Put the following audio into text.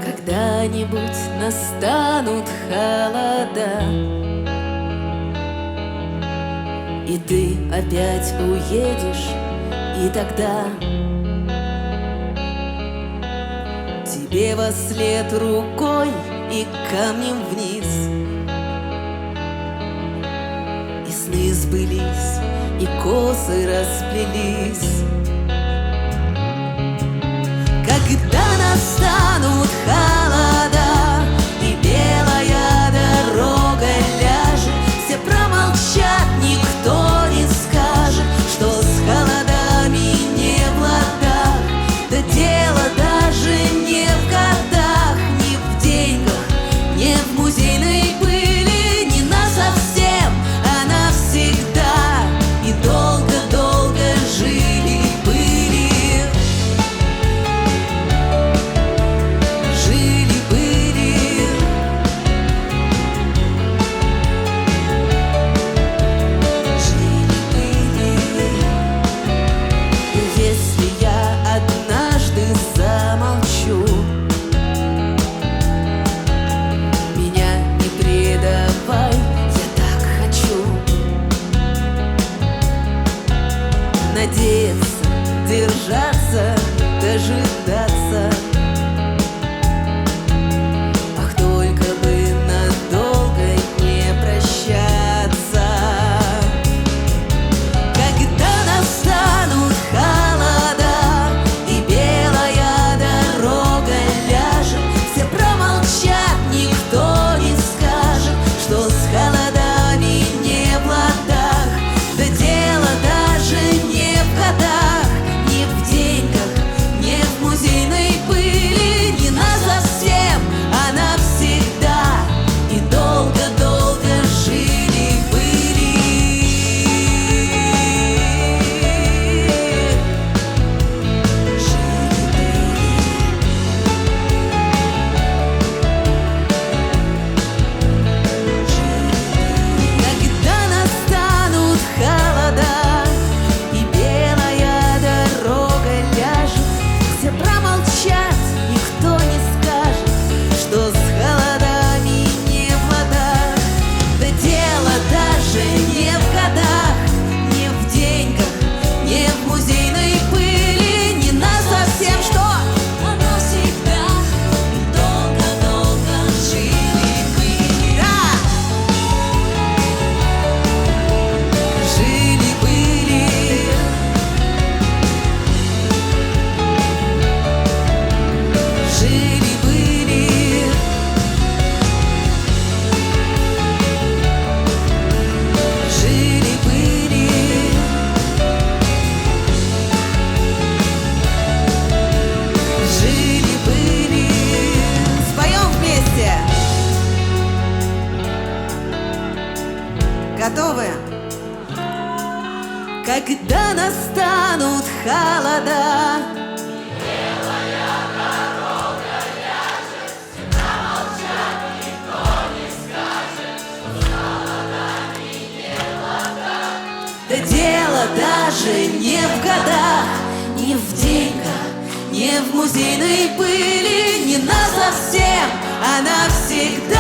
Когда-нибудь настанут холода, и ты опять уедешь, и тогда тебе вослед рукой и камнем вниз. И сны сбылись, и косы расплелись. Когда настанут холода, и белая дорога ляжет, все промолчат, никто не скажет, что с холодами не в ладах. Да дело даже не в годах, не в деньгах, не в музейной пыли, не насовсем, а навсегда. И долго-долго жили-были. Надеяться, держаться, дожидаться. Ах, только бы надолго не прощаться. Когда настанут холода, и белая дорога ляжет, все промолчат, никто не скажет, что с холодами не в ладах. Да дело даже не в годах, не в деньгах, не в музейной пыли, не насовсем, а навсегда. И долго-долго жили-были. Когда настанут холода, и белая дорога ляжет, все промолчат, никто не скажет, что с холодами не в ладах. Да дело даже не в годах, не в деньгах, не в музейной пыли, не насовсем, что оно всегда. Долго-долго жили-были. Да! Жили-были. Жили-были. Жили-были. Жили-были. Споем вместе. Готовы? Когда настанут холода, да дело даже не в годах, не в деньгах, не в музейной пыли, не насовсем, а навсегда.